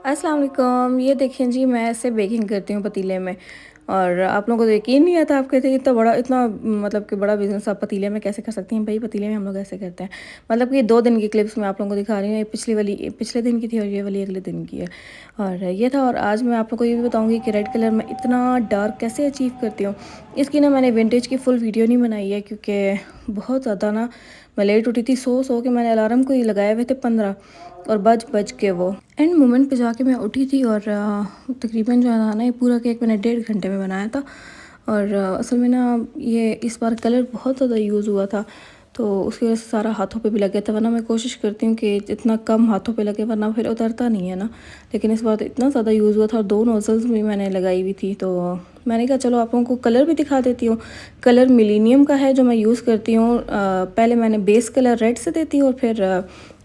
अस्सलाम वालेकुम। ये देखें जी, मैं ऐसे बेकिंग करती हूँ पतीले में। और आप लोगों को तो यकीन नहीं आता, आप कहते हैं इतना बड़ा, इतना मतलब कि बड़ा बिज़नेस आप पतीले में कैसे कर सकती हैं। भाई पतीले में हम लोग ऐसे करते हैं। मतलब कि 2 दिन की क्लिप्स मैं आप लोगों को दिखा रही हूँ। ये पिछली वाली पिछले दिन की थी और ये वाली अगले दिन की है। और ये था, और आज मैं आप लोगों को ये भी बताऊँगी कि रेड कलर मैं इतना डार्क कैसे अचीव करती हूँ। इसकी ना मैंने विंटेज की फुल वीडियो नहीं बनाई है, क्योंकि बहुत ज़्यादा ना मैं लेट उठी थी। सो के मैंने अलार्म को ही लगाए हुए थे 15, और बज के वो एंड मोमेंट पे जाके मैं उठी थी। और तकरीबन जो है ना, ये पूरा केक मैंने 1.5 घंटे में बनाया था। और असल में ना, ये इस बार कलर बहुत ज़्यादा यूज़ हुआ था, तो उसकी वजह से सारा हाथों पे भी लग गया था। वरना मैं कोशिश करती हूँ कि इतना कम हाथों पे लगे, वरना फिर उतरता नहीं है ना। लेकिन इस बार तो इतना ज़्यादा यूज़ हुआ था, और 2 नोज़ल्स भी मैंने लगाई हुई थी। तो मैंने कहा चलो आप लोगों को कलर भी दिखा देती हूँ। कलर मिलीनियम का है जो मैं यूज़ करती हूँ। पहले मैंने बेस कलर रेड से देती हूँ, और फिर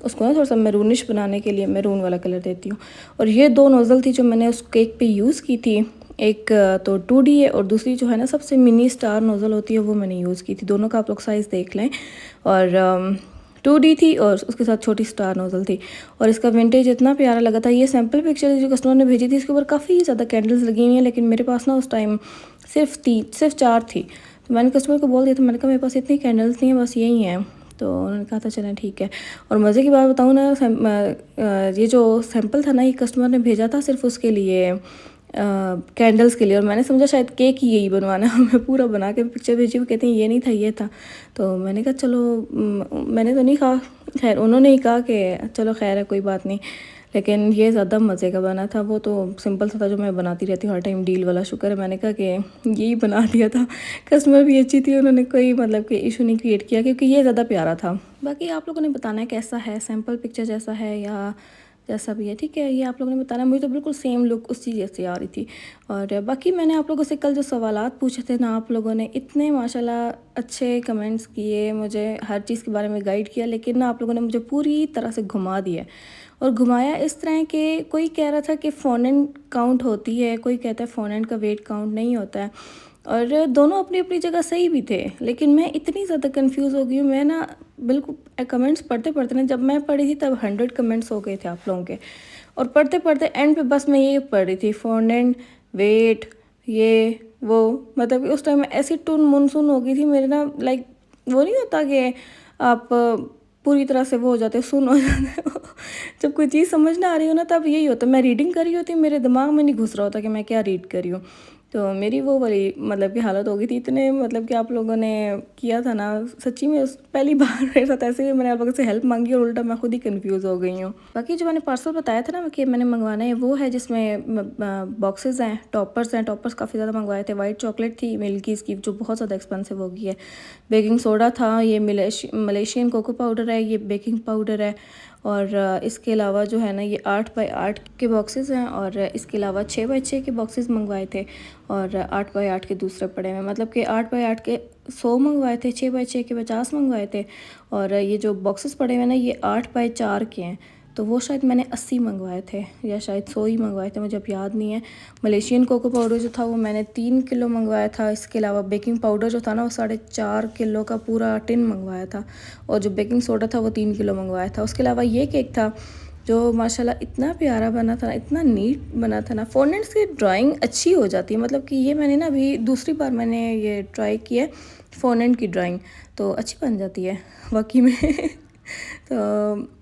उसको ना थोड़ा सा मैरूनिश बनाने के लिए मैरून वाला कलर देती हूँ। और ये 2 नोज़ल थी जो मैंने उस केक पे यूज़ की थी। एक तो 2D है, और दूसरी जो है ना सबसे मिनी स्टार नोज़ल होती है, वो मैंने यूज़ की थी। दोनों का आप लोग साइज़ देख लें। और 2D थी, और उसके साथ छोटी स्टार नोज़ल थी। और इसका विंटेज इतना प्यारा लगा था। ये सैम्पल पिक्चर जो कस्टमर ने भेजी थी, इसके ऊपर काफ़ी ज़्यादा कैंडल्स लगी हुई हैं, लेकिन मेरे पास ना उस टाइम सिर्फ 4 थी। तो मैंने कस्टमर को बोल दिया था, मैंने कहा मेरे पास इतनी कैंडल्स नहीं है, बस यही हैं। तो उन्होंने कहा था चलें ठीक है। और मज़े की बात बताऊँ ना, ये जो सैंपल था ना, ये कस्टमर ने भेजा था सिर्फ उसके लिए, कैंडल्स के लिए। और मैंने समझा शायद केक ही यही बनवाना है। मैं पूरा बना के पिक्चर भेजी, वो कहते हैं ये नहीं था, ये था। तो मैंने कहा चलो, मैंने तो नहीं कहा, खैर उन्होंने ही कहा कि चलो खैर है, कोई बात नहीं। लेकिन ये ज़्यादा मज़े का बना था। वो तो सिंपल सा था जो मैं बनाती रहती हूँ हर टाइम, डील वाला। शुक्र है मैंने कहा कि यही बना दिया था। कस्टमर भी अच्छी थी, उन्होंने कोई मतलब कि इशू नहीं क्रिएट किया, क्योंकि ये ज़्यादा प्यारा था। बाकी आप लोगों ने बताना है कैसा है, सैम्पल पिक्चर जैसा है या जैसा भी है, ठीक है। ये आप लोगों ने बताना। मुझे तो बिल्कुल सेम लुक उसी जैसी आ रही थी। और बाकी मैंने आप लोगों से कल जो सवालात पूछे थे ना, आप लोगों ने इतने माशाल्लाह अच्छे कमेंट्स किए, मुझे हर चीज़ के बारे में गाइड किया। लेकिन ना आप लोगों ने मुझे पूरी तरह से घुमा दिया। और घुमाया इस तरह के, कोई कह रहा था कि फ़ोनेंट काउंट होती है, कोई कहता है फ़ोनेंट का वेट काउंट नहीं होता है। और दोनों अपनी अपनी जगह सही भी थे, लेकिन मैं इतनी ज़्यादा कंफ्यूज हो गई हूँ। मैं ना बिल्कुल कमेंट्स पढ़ते पढ़ते ना, जब मैं पढ़ी थी तब 100 कमेंट्स हो गए थे आप लोगों के। और पढ़ते पढ़ते एंड पे बस मैं ये पढ़ रही थी, फोनेंट, वेट, ये वो। मतलब कि उस टाइम ऐसी टून मुनसून हो गई थी मेरे ना, लाइक वो नहीं होता कि आप पूरी तरह से वो हो जाते हो, सुन हो जाते हो। जब कोई चीज़ समझ ना आ रही हो ना, तब यही होता है। मैं रीडिंग कर रही होती, मेरे दिमाग में नहीं घुस रहा होता कि मैं क्या रीड कर रही हूँ। तो मेरी वो वाली मतलब की हालत हो गई थी। इतने मतलब कि आप लोगों ने किया था ना, सच्ची में उस पहली बार मेरे साथ ऐसे ही मैंने आप लोगों से हेल्प मांगी, और उल्टा मैं खुद ही कंफ्यूज हो गई हूँ। बाकी जो मैंने पार्सल बताया था ना कि मैंने मंगवाना है, वो है जिसमें बॉक्सेस हैं, टॉपर्स हैं। टॉपर्स काफ़ी ज़्यादा मंगवाए थे। वाइट चॉकलेट थी मिल्कीज़ की, जो बहुत ज़्यादा एक्सपेंसिव हो गई है। बेकिंग सोडा था, ये मलेशियन कोको पाउडर है, ये बेकिंग पाउडर है। और इसके अलावा जो है ना, ये 8x8 के बॉक्सेस हैं। और इसके अलावा 6x6 के बॉक्सेस मंगवाए थे। और 8x8 के दूसरे पड़े हुए, मतलब कि 8x8 के 100 मंगवाए थे, 6x6 के 50 मंगवाए थे। और ये जो बॉक्सेस पड़े हुए हैं ना, ये 8x4 के हैं। तो वो शायद मैंने 80 मंगवाए थे, या शायद 100 ही मंगवाए थे, मुझे अब याद नहीं है। मलेशियन कोको पाउडर जो था वो मैंने 3 किलो मंगवाया था। इसके अलावा बेकिंग पाउडर जो था ना, वो 4.5 किलो का पूरा टिन मंगवाया था। और जो बेकिंग सोडा था वो 3 किलो मंगवाया था। उसके अलावा ये केक था जो माशाल्लाह इतना प्यारा बना था ना, इतना नीट बना था ना। फोनेंट्स की ड्राइंग अच्छी हो जाती है, मतलब कि ये मैंने ना अभी दूसरी बार मैंने ये ट्राई किया है, फोनेंट की ड्राइंग तो अच्छी बन जाती है वाकई में। तो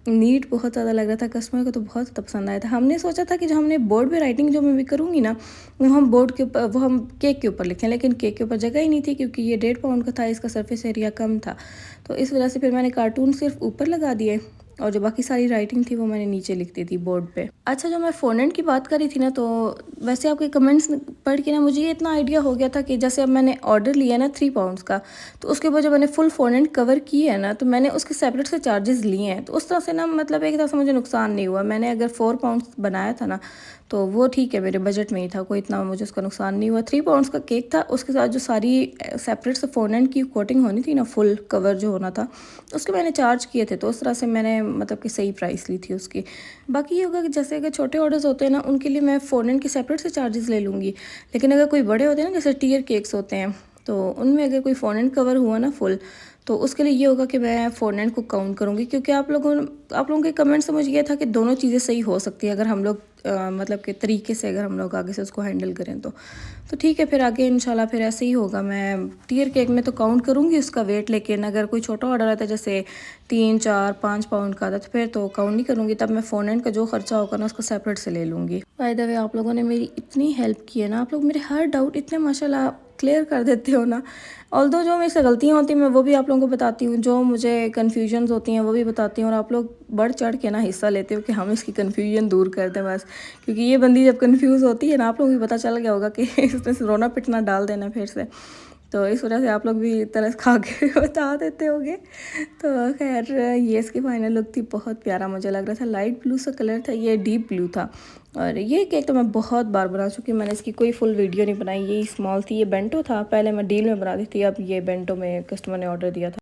नीट बहुत ज़्यादा लग रहा था, कस्टमर को तो बहुत ज़्यादा पसंद आया था। हमने सोचा था कि जो हमने बोर्ड पे राइटिंग जो मैं भी करूँगी ना, वो हम बोर्ड के ऊपर, वो हम केक के ऊपर लिखें, लेकिन केक के ऊपर जगह ही नहीं थी, क्योंकि ये 1.5 पाउंड का था, इसका सरफेस एरिया कम था। तो इस वजह से फिर मैंने कार्टून सिर्फ ऊपर लगा दिए, और जो बाकी सारी राइटिंग थी वो मैंने नीचे लिख दी थी बोर्ड पे। अच्छा, जो मैं फोनेंट की बात करी थी ना, तो वैसे आपके कमेंट्स पढ़ के ना मुझे ये इतना आइडिया हो गया था कि जैसे अब मैंने ऑर्डर लिया ना 3 पाउंड्स का, तो उसके बाद जब मैंने फुल फोनेंट कवर की है ना, तो मैंने उसके सेपरेट से चार्जेस लिए हैं। तो उस तरह से ना, मतलब एक तरह से मुझे नुकसान नहीं हुआ। मैंने अगर 4 पाउंड्स बनाया था ना, तो वो ठीक है, मेरे बजट में ही था, कोई इतना मुझे उसका नुकसान नहीं हुआ। 3 पाउंड्स का केक था, उसके साथ जो सारी सेपरेट से फोनेंट की कोटिंग होनी थी ना, फुल कवर जो होना था, उसके मैंने चार्ज किए थे। तो उस तरह से मैंने मतलब कि सही प्राइस ली थी उसकी। बाकी ये होगा कि जैसे अगर छोटे ऑर्डर्स होते हैं ना, उनके लिए मैं फोनेंट के सेपरेट से चार्जेस ले लूँगी। लेकिन अगर कोई बड़े होते हैं ना, जैसे टीयर केक्स होते हैं, तो उनमें अगर कोई फोनेंट कवर हुआ ना फुल, तो उसके लिए ये होगा कि मैं फ़ोरनेंट को काउंट करूँगी, क्योंकि आप लोगों के कमेंट से मुझे ये था कि दोनों चीज़ें सही हो सकती है अगर हम लोग मतलब के तरीके से अगर हम लोग आगे से उसको हैंडल करें तो ठीक है। फिर आगे इंशाल्लाह फिर ऐसे ही होगा। मैं टियर केक में तो काउंट करूँगी उसका वेट, लेकिन अगर कोई छोटा ऑर्डर आता है जैसे 3 4 5 पाउंड का आता है तो फिर तो काउंट नहीं करूँगी, तब मैं फ़ोरनेंट का जो खर्चा होगा ना उसको सेपरेट से ले लूँगी। बाय द वे आप लोगों ने मेरी इतनी हेल्प की है ना, आप लोग मेरे हर डाउट इतने माशाल्लाह क्लियर कर देते हो ना। ऑल्दो जो मेरे से गलतियाँ होती हैं मैं वो भी आप लोगों को बताती हूँ, जो मुझे कन्फ्यूजन्स होती हैं वो भी बताती हूँ, और आप लोग बढ़ चढ़ के ना हिस्सा लेते हो कि हम इसकी कन्फ्यूजन दूर कर दें बस। क्योंकि ये बंदी जब कन्फ्यूज़ होती है ना, आप लोगों को भी पता चल गया होगा कि इसने रोना पिटना डाल देना फिर से, तो इस वजह से आप लोग भी तरस खा के बता देते होगे। तो खैर ये इसकी फाइनल लुक थी, बहुत प्यारा मुझे लग रहा था। लाइट ब्लू सा कलर था, ये डीप ब्लू था। और ये केक तो मैं बहुत बार बना चुकी हूँ, मैंने इसकी कोई फुल वीडियो नहीं बनाई। ये स्मॉल थी, ये बेंटो था, पहले मैं डील में बनाती थी, अब ये बेंटो में कस्टमर ने ऑर्डर दिया था।